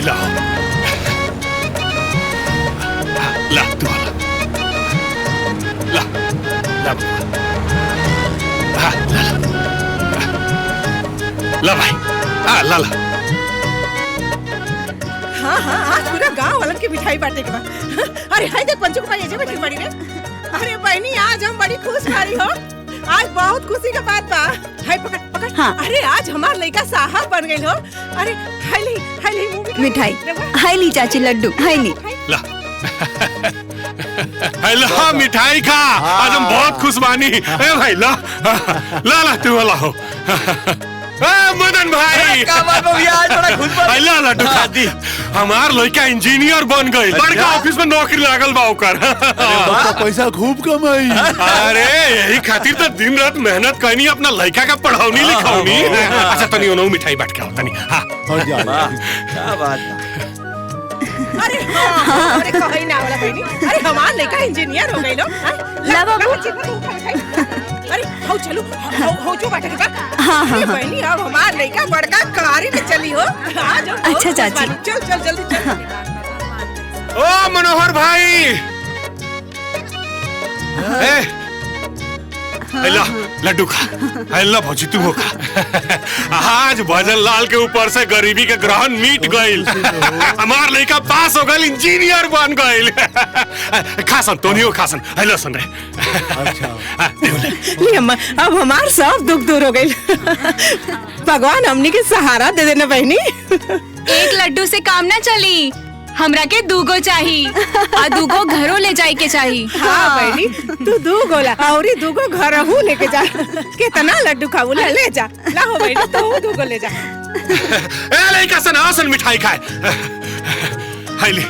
ला ला तू ला ला हाँ ला ला भाई हाँ ला ला। हाँ हाँ आज पूरा गांव वालन की मिठाई बांटने के बाद। अरे हाय देख पंचू भाई ऐसे बैठी बड़ी ने। अरे बहनी आज हम बड़ी खुश हारी हो। आज बहुत खुशी का बात बा। हाय पकड़ पकड़। हाँ। अरे आज हमार लड़का साहब बन गई हो। अरे हाय ली मिठाई हाय ली चाची लड्डू हाय ली ला ला मिठाई खा। आज हम बहुत खुश बानी। ए भाई ला ला ला तू वाला हो। मदन भाई आज बड़ा खुश बा। ला लड्डू खा दी। हमार लड़का इंजीनियर बन गई। बड़का ऑफिस में नौकरी लागल बा ओकर। पैसा खूब कमाई। अरे यही खातिर तो दिन रात मेहनत करनी अपना लड़का का पढ़ाऊनी लिखाऊनी। अच्छा तनी ओनो मिठाई बांट के आओ तनी। हाँ क्या बात। अरे हाँ अरे कहीं ना वाला बहनी। अरे हमार लड़का इंजीनियर हो गई लो। ला बाबू। अरे हो चलो हो जो बाटे का। हाँ हाँ बहनी अब हमार लड़का बड़का कारी में चली हो। आज अच्छा चाची चल चल जल्दी चल। ओ मनोहर भाई ला लड्डू खा। ला भौजी तू हो खा। आज भजन लाल के ऊपर से गरीबी के ग्रहण मिट गईल। हमार लड़का पास हो गईल इंजीनियर बन गईल। खासन तो नहीं हो खासन। हेलो सुन रहे। अच्छा अम्मा अब हमार सब दुख दूर हो गई। भगवान हमनी के सहारा दे देना बहनी। एक लड्डू से काम ना चली। हमरा के दूगो चाहिए और दूगो घरों ले जाए के चाहिए। हाँ बहनी तू दूगो ला और दूगो घर हूँ लेके जा। कितना लड्डू खाऊ ला ले जा। ला हो बहनी तो दूगो ले जा। ए लड़का सन आसन मिठाई खाए। हाइली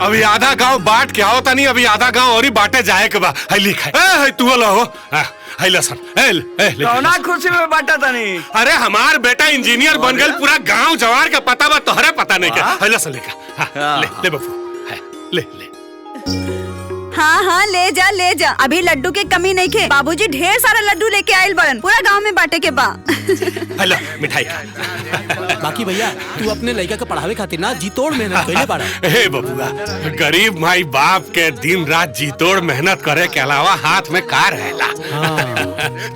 अभी आधा गांव बांट के आओ तनी। अभी आधा गांव और ही बांटे जाए के बा। हाइली खाए। तू ला हो हाइला सन। कौना खुशी में बांटा तनी। अरे हमार बेटा इंजीनियर बन गए। पूरा गांव जवार का पता बा तोहरे पता नहीं क्या। हाइला सन लेका ले ले बाबू ले ले। हाँ हाँ ले जा। अभी लड्डू के कमी नहीं खे। बाबूजी ढेर सारा लड्डू लेके आयल बड़न। पूरा गांव में बांटे के बा। हेलो मिठाई बाकी भैया तू अपने लड़का के पढ़ावे खातिर ना जी तोड़ मेहनत कइले बाड़ा। हे बबुआ गरीब माई बाप के दिन रात जी तोड़ मेहनत करे के अलावा हाथ में का रहेला।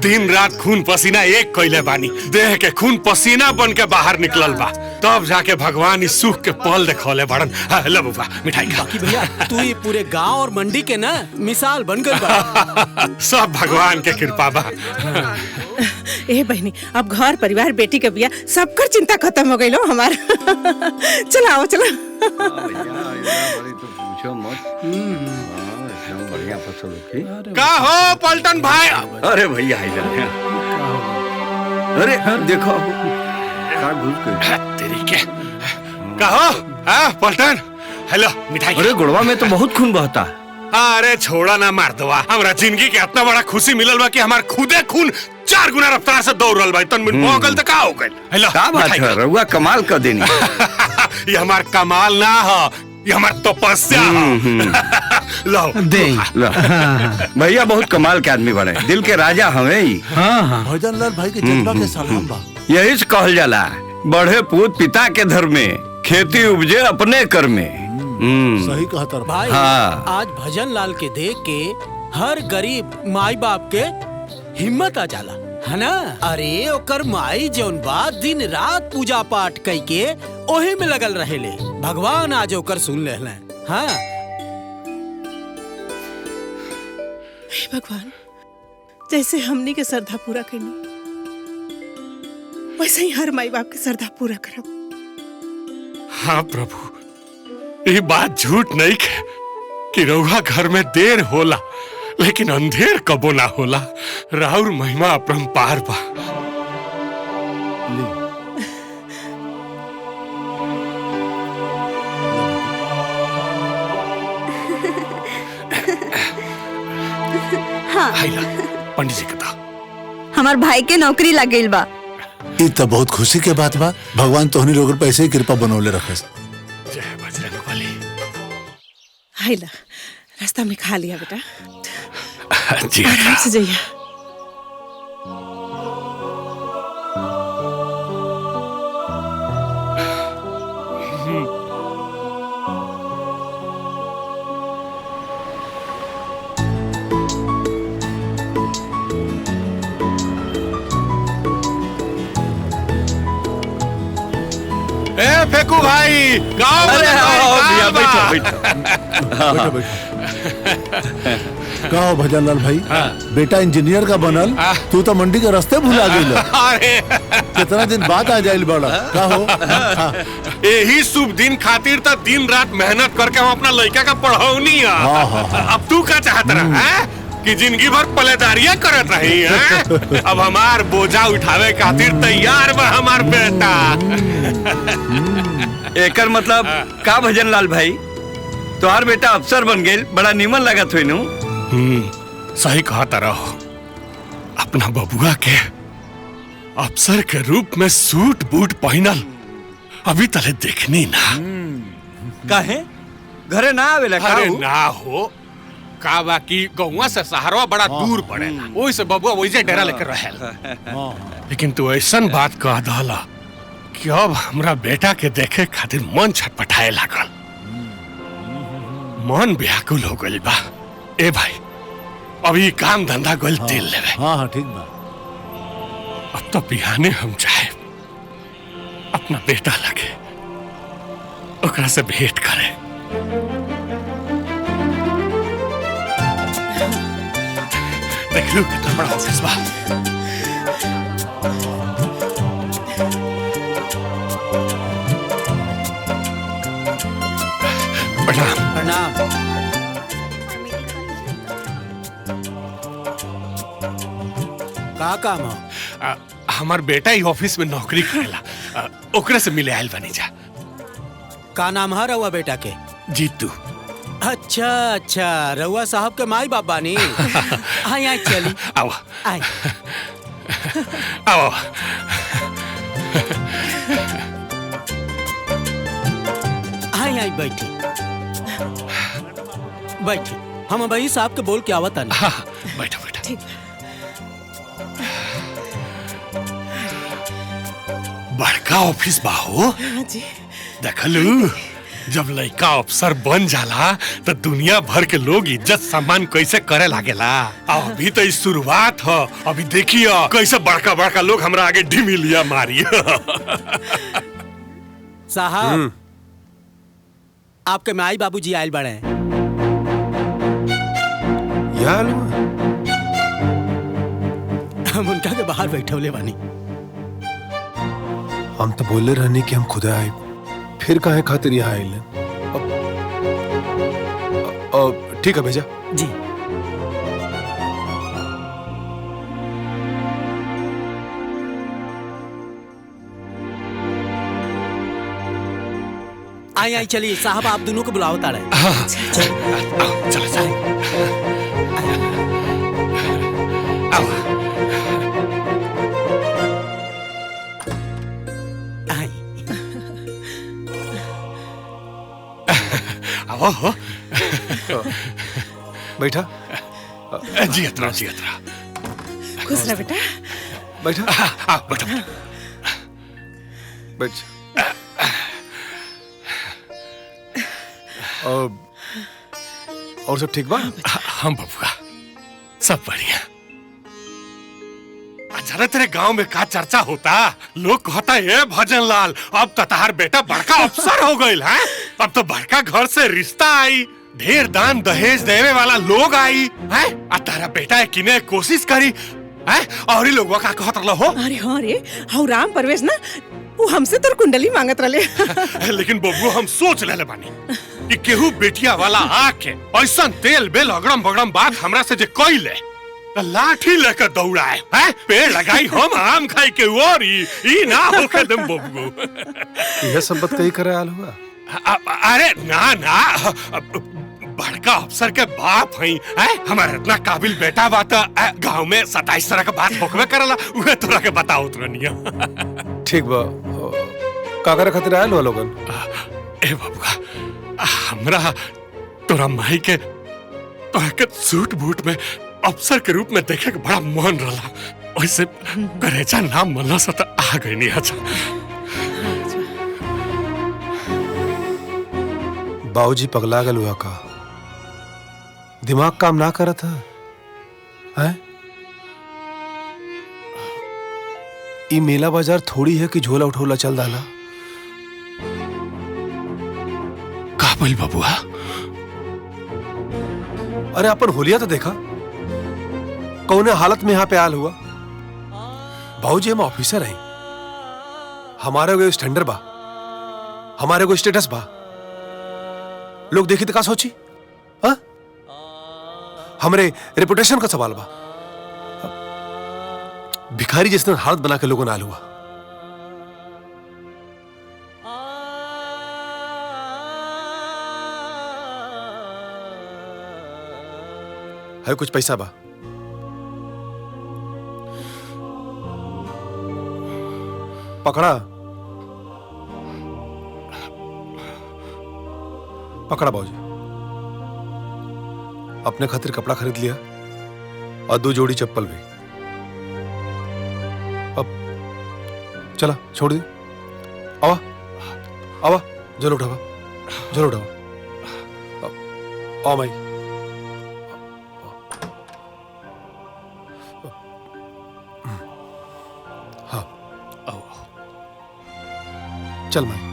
दिन रात खून पसीना एक कइले बानी। देह के खून पसीना बन के बाहर निकलल बा। तब जाके भगवान इस सुख के पल देखौले बड़न। हेलो बबुआ मिठाई खा। बाकी भैया तू ये पूरे गांव और मंडी के ना मिसाल बन गई बा। सब भगवान के कृपा बा। ए बहनी अब घर परिवार बेटी के बिया सबकर चिंता खत्म हो गई लो हमार। चला आओ चला। बढ़िया फसल होगी। का हो पलटन भाई। अरे भैया अरे देखो का घुस गई तेरी के। का हो पलटन। हेलो मिठाई। अरे गुड़वा में तो बहुत खून बहता। अरे छोड़ा ना मार दवा। हमरा जिंदगी के इतना बड़ा खुशी मिलल बा कि हमार खुदे खून 4 गुना रफ्तार से दौड़ रहल बा। तन मिन पहुंचल त का हो गइल। हेलो का बात है रउआ कमाल कर देनी। ये हमार कमाल ना हो ये हमार तपस्या हो। लो दे लो। भैया बहुत कमाल के आदमी बने। दिल के राजा हमें ही। हाँ भजन लाल भाई के जज्बा के सलाम बा। यही से कहल जाला बढ़े पूत पिता के धर में खेती उपजे अपने कर में। सही कहता भाई। हाँ। आज भजन लाल के देख के हर गरीब माई बाप के हिम्मत आ जाला है ना। अरे ओकर माई जौन बात दिन रात पूजा पाठ कई के ओही में लगल रहेले। भगवान आज ओकर सुन ले। हाँ हे भगवान जैसे हमनी के श्रद्धा पूरा करनी वैसे ही हर माई बाप के श्रद्धा पूरा करब। हाँ प्रभु ये बात झूठ नहीं है कि रउआ घर में देर होला लेकिन अंधेर कबो ना होला। राउर महिमा अपरंपार बा। आइला पंडित जी के दा हमार भाई के नौकरी लग गई बा। ई तो बहुत खुशी के बात बा। भगवान तोहनी लोगन पर ऐसे ही कृपा बनौले रखे। जय बजरंग बली। आइला रास्ता में खा लिया बेटा, जी आराम से जाइए। ए फेकू भाई गाँव अरे आओ भैया बैठो बैठो बैठो। कहो भजन लाल भाई, बेटा इंजीनियर का बनल, तू तो मंडी के रास्ते भुला गई। अरे कितना दिन बाद आ जाइल बड़ा। कहो यही शुभ दिन खातिर तो दिन रात मेहनत करके हम अपना लड़का का पढ़ौनी है। अब तू क्या चाहत रहा कि जिंदगी भर पलेदारियां करत रही है? अब हमार बोझा उठावे खातिर तैयार बा हमार बेटा। एकर मतलब का भजन लाल भाई, तोहार बेटा अफसर बन गेल, बड़ा नीमन लगत हुई नु। सही कहा तरह अपना बबुआ के अफसर के रूप में सूट बूट पहनल अभी तले देखनी ना। काहे घरे ना आवेला का? अरे ना हो का बाकी गौवा से शहरवा बड़ा दूर पड़ेला, ओही से बबुआ वही डेरा लेकर रहेला। लेकिन तू ऐसन बात कह दहला कि अब हमरा बेटा के देखे खातिर मन छटपटाए लागल, मन व्याकुल हो गइल बा। ए भाई अभी काम धंधा गइल तेल लेवे। हाँ ठीक बा। अब तो बिहाने हम जाए अपना बेटा लगे ओकरा से भेंट करे। देख लो कितना बड़ा ऑफिस बा। प्रणाम। प्रणाम। का काम हो? हमार बेटा ही ऑफिस में नौकरी करेला, ओकरे से मिले आयल बनी जा। का नाम है रउआ बेटा के? जीतू। अच्छा अच्छा, रउआ साहब के माई बाप बानी। आई आई चली आओ आई। आओ। आई आई बैठी बैठी, हम भाई साहब के बोल के आवत आनी। हाँ, बैठो बैठो। ठीक। बड़का ऑफिस बा हो। हाँ जी। देखलू जब लड़का अफसर बन जाला तो दुनिया भर के लोग इज्जत सम्मान कैसे करे लागेला। अभी तो इस शुरुआत है, अभी देखिए कैसे बड़का बड़का लोग हमरा आगे ढिमिलिया मारी। साहब आपके माई बाबूजी आयल बड़े हैं। हम उनका के बाहर बैठौले बानी। हम तो बोले रहने कि हम खुद आए, फिर काहे खातिर यहाँ आए? ठीक है भेजा जी। आई आई चलिए साहब, आप दोनों को बुलाओ ताड़े। चलो चलो आओ। आओ बैठा। जी अतरा जी अतरा। खुश रह बेटा। बैठा बैठो बैठ। और सब ठीक बा? हम बबुआ सब बढ़िया। जरा तेरे गांव में का चर्चा होता, लोग कहता है भजन लाल अब तो तार बेटा बड़का अफसर हो गइल है। अब तो बड़का घर से रिश्ता आई, ढेर दान दहेज देवे वाला लोग आई है। आ तारा बेटा किने कोशिश करी है और ही लोगवा का कहत रहो। अरे हाँ रे, हाँ राम परवेश ना वो हमसे तो कुंडली मांगत रहे। लेकिन बबुआ हम सोच ले बानी कि केहू बेटिया वाला आके ऐसा तेल बेल अगड़म बगड़म बात हमरा से जे कइले लाठी लेकर दौड़ाए है। पेड़ लगाई हम आम खाई के और ई ना होके दम बबुआ। यह सब बात कहीं करे आल हुआ? अरे ना ना बड़का अफसर के बाप हई हैं हमारे इतना काबिल बेटा बात गांव में 27 तरह का बात होकवे करला उहे तोरा के बताओ तुरनिया। ठीक बा का करे खातिर आयल हो लोगन? ए बबुआ हमरा तोरा माई के तोरा के सूट बूट में अफसर के रूप में देखे के बड़ा मन रहा, वैसे करेजा नाम मल्ला सा तो आ गई नहीं। अच्छा बाबूजी पगला गल हुआ का? दिमाग काम ना करत है? ई मेला बाजार थोड़ी है कि झोला उठोला चल डाला। काबिल बबुआ अरे अपन होलिया तो देखा कौने हालत में यहाँ पे आल हुआ। बाबूजी हम ऑफिसर हैं, हमारे को स्टैंडर्ड बा, हमारे को स्टेटस बा। लोग देखी तो का सोची? हाँ हमरे रेपुटेशन का सवाल बा। भिखारी जिसने हालत बना के लोगों नाल हुआ। है कुछ पैसा बा? पकड़ा पकड़ा बाबूजी। अपने खातिर कपड़ा खरीद लिया और 2 जोड़ी चप्पल भी। अब चला छोड़ दी। आवा आवा जल उठावा जल उठावा। आओ माई। हाँ आओ चल माई।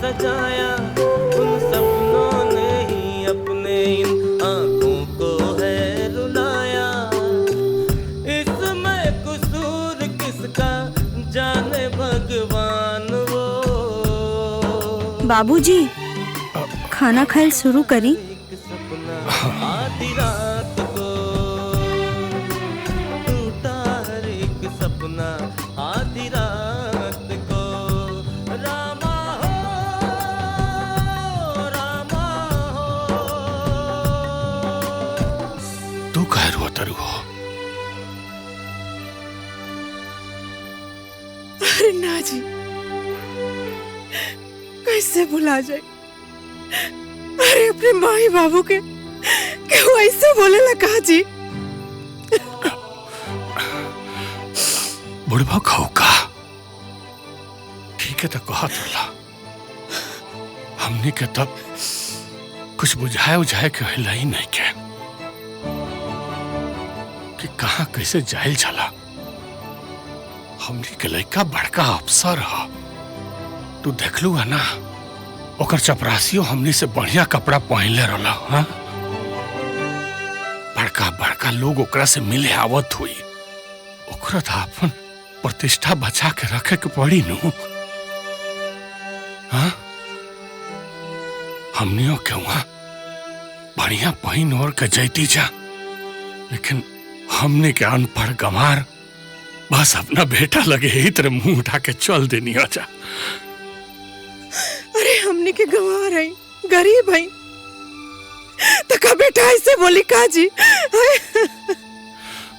सजाया उन सपनों ने ही अपने इन आंखों को है रुलाया। इसमें कसूर किसका जाने भगवान वो। बाबूजी खाना खाए शुरू करी। आधी रात को टूटा हर एक सपना आधी रात को। रामा तू कह रो तरु हो? अरे ना जी कैसे भुला जाए। अरे अपने माई बाबू के क्यों ऐसे बोले लगा जी? बुढ़वा खाओ का ठीक है तो कहा तुला हमने के तब कुछ बुझाए उझाए के हिला ही नहीं के कि कहां कैसे जाइल चला। हमने के लड़का बड़का अफसर है, तू देख लू है ना ओकर चपरासियों हमने से बढ़िया कपड़ा पहनले रहला। हाँ बड़का बड़का लोग ओकरा से मिले आवत हुई, ओकरा तो अपन प्रतिष्ठा बचा के रखे के पड़ी नू। हाँ हमनियों के वहां बढ़िया पहन और के जैती जा, लेकिन हमने के अनपढ़ गंवार बस अपना बेटा लगे ही तेरे मुंह उठा के चल देनी जा। अरे हमने के गंवार है, गरीब है, तो का बेटा ऐसे बोली का जी?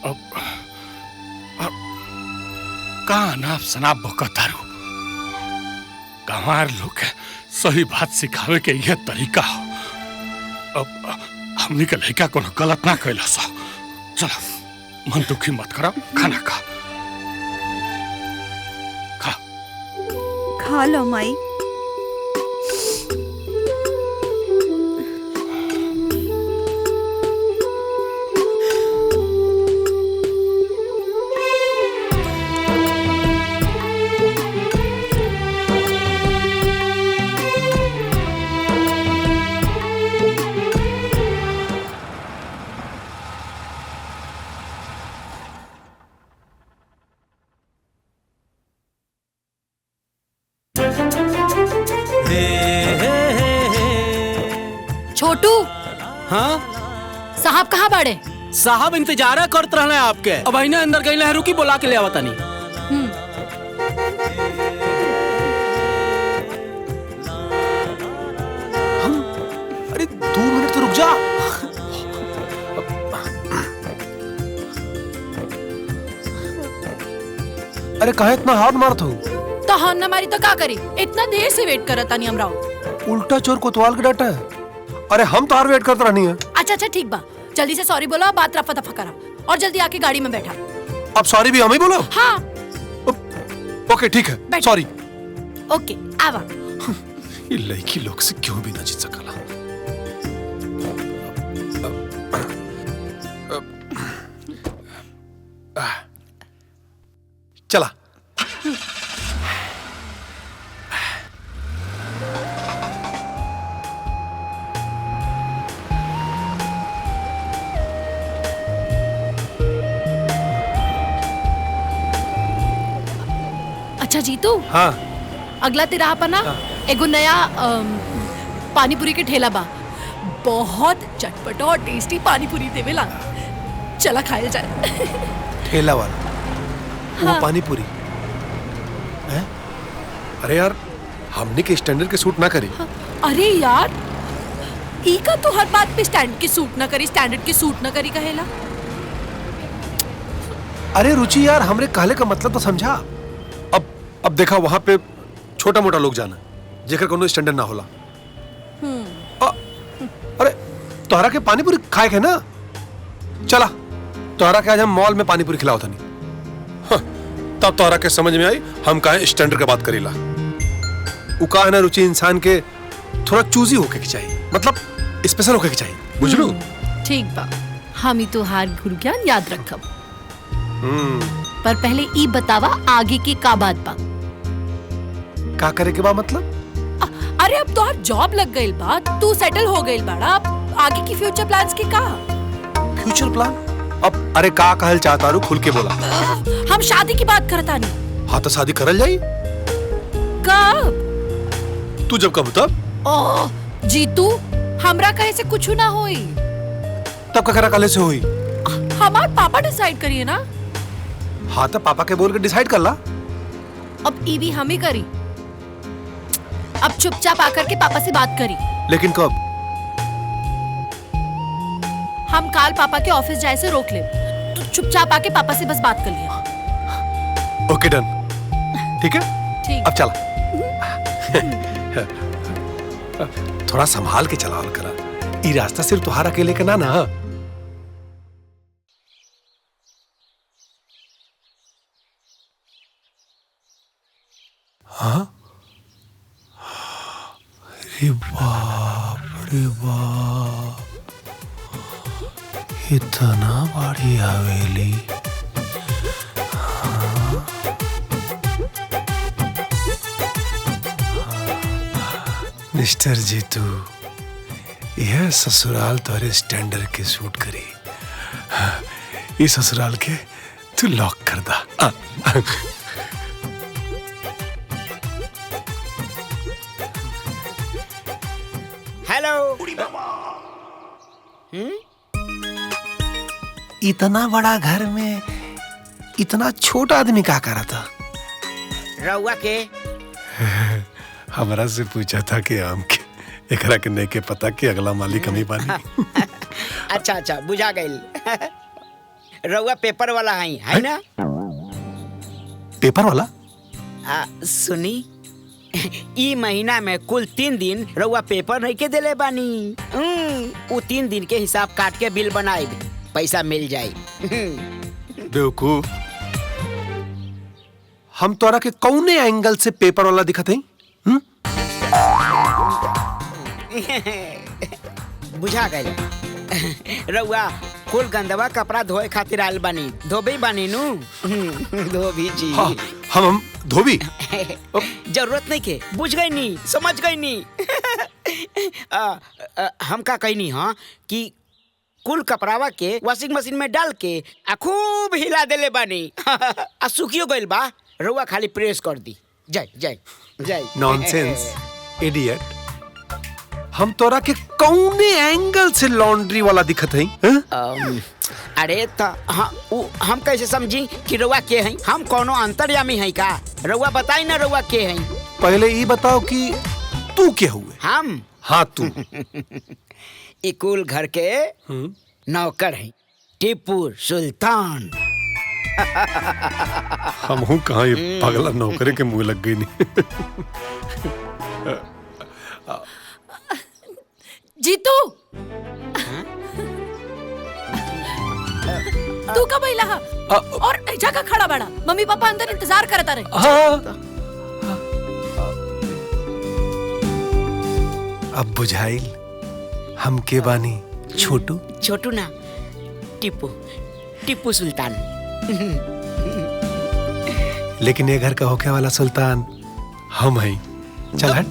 अब का नाप सनाप बकतारू गंवार लोग के सही बात सिखावे के यह तरीका हो। अब हमने के लड़का को गलत ना कैला सा। चलो मन दुखी मत करा, खाना खा खा खा लो माई। छोटू हाँ साहब कहाँ बाड़े? साहब इंतजार करत रहले आपके। अब अहिने अंदर गई है, रुकी बुला के ले आवता नहीं। अरे 2 मिनट तो रुक जा। अरे कहा इतना हार्ड मारत हो? तो हाँ न मारी तो का करी? इतना देर से वेट करता नहीं हमरा। उल्टा चोर कोतवाल के डाटा है। अरे हम तो हर वेट करते रहनी है। अच्छा ठीक बा, जल्दी से सॉरी बोलो, बात रफा दफा करा और जल्दी आके गाड़ी में बैठा। अब सॉरी भी हम ही बोलो? हाँ। ओके ठीक है, सॉरी। ओके आवा। ये लड़की लोग से क्यों भी ना जीत सकला। चला। अच्छा जीतू, हाँ अगला तेरा पर ना एगो नया पानी पूरी के ठेला बा। बहुत चटपटा और टेस्टी पानी पूरी देवेला। चला खाए जाए। ठेला वाला वो पानी पूरी है? अरे यार हमने के स्टैंडर्ड के सूट ना करी। अरे यार ई का तो हर बात पे स्टैंड के सूट ना करी, स्टैंडर्ड के सूट ना करी कहेला। अरे रुचि यार, हमरे कहले का मतलब तो समझा। अब देखा वहां पे छोटा मोटा लोग जाना जेकर कोनो स्टैंडर्ड ना होला। अरे तोहरा के पानी पूरी खाए के ना, चला तोहरा के आज हम मॉल में पानी पूरी खिलाओ था नहीं। तब तोहरा के समझ में आई हम काहे स्टैंडर्ड के बात करीला। उ का है ना रुचि, इंसान के थोड़ा चूजी होके के चाहिए, मतलब स्पेशल होके के चाहिए, बुझलू? ठीक बा, हम ही तो हार गुरु ज्ञान याद रखब। पर पहले ई बतावा आगे की का बात बा? का करे के बा मतलब? अरे अब तो जॉब लग गई बा, तू सेटल हो गई बाड़ा, अब आगे की फ्यूचर प्लान्स की का? Future plan? अब अरे का कहल चाहता रू, खुल के बोला। हम शादी की बात करता नहीं। हाँ तो शादी करल जाई। कब? तू जब कब तब। ओह जीतू, हमरा कहे से कुछ ना होई। तब का करा काले से होई? हमार पापा डिसाइड करिए ना। हाँ तो पापा के बोल के डिसाइड कर ला। अब ई भी हम ही करी। अब चुपचाप आकर के पापा से बात करी। लेकिन कब? हम काल पापा के ऑफिस जाए से रोक ले, तो चुपचाप आके पापा से बस बात कर लिया। ओके डन, ठीक है? ठीक। अब चला। थोड़ा संभाल के चलावल करा, ई रास्ता सिर्फ तुम्हारा अकेले के ना ना। हाँ? अरे बाप रे बाप, इतना बड़ी हवेली। मिस्टर जीतू, यह ससुराल तोरे स्टैंडर्ड के सूट करी। इस ससुराल के तू लॉक कर दा। हेलो। इतना बड़ा घर में इतना छोटा आदमी क्या करा था? रउआ के हमरा से पूछा था कि आम के एकरा के नहीं के पता कि अगला मालिक हम ही बानी। अच्छा बुझा गइल। रउआ पेपर वाला है ना? पेपर वाला? सुनी, ई महीना में कुल 3 दिन रउआ पेपर नहीं के देले बानी। वो 3 दिन के हिसाब काट के बिल बनाए, पैसा मिल जाए। बेवकूफ, हम तोरा के कौने एंगल से पेपर वाला दिखत हई? बुझा गइल। रउआ कुल गंदवा कपड़ा धोए खातिर आयल बानी, धोबी बानी नु। धोबी जी। हाँ, हम धोबी। जरूरत नहीं के, बुझ गई नी, समझ गई नी। हम का कहनी हाँ कि कुल कपड़ावा के वॉशिंग मशीन में डाल के खूब हिला देले बानी। सुखियो गइल बा, रउआ खाली प्रेस कर दी। जय जय जय। Nonsense, idiot. हम तोरा के कौने एंगल से लॉन्ड्री वाला दिखत है? अरे तो हम कैसे समझी कि रउआ के हैं? हम कोनो अंतर्यामी हैं का? रउआ बताई ना रउआ के हैं? पहले ये बताओ कि तू क्या हुए? हम? हाँ तू। इकुल घर के नौकर हैं, टीपू सुल्तान। हम हूँ कहाँ ये पगला नौकरे के मुंह लग गई नहीं। जीतू तू कब आइला हा? और जगह खड़ा बड़ा मम्मी पापा अंदर इंतजार करता रहे। अब बुझाइल हम के बानी? छोटू छोटू ना, टीपू सुल्तान। लेकिन ये घर का होके वाला सुल्तान हम हैं। चल हट।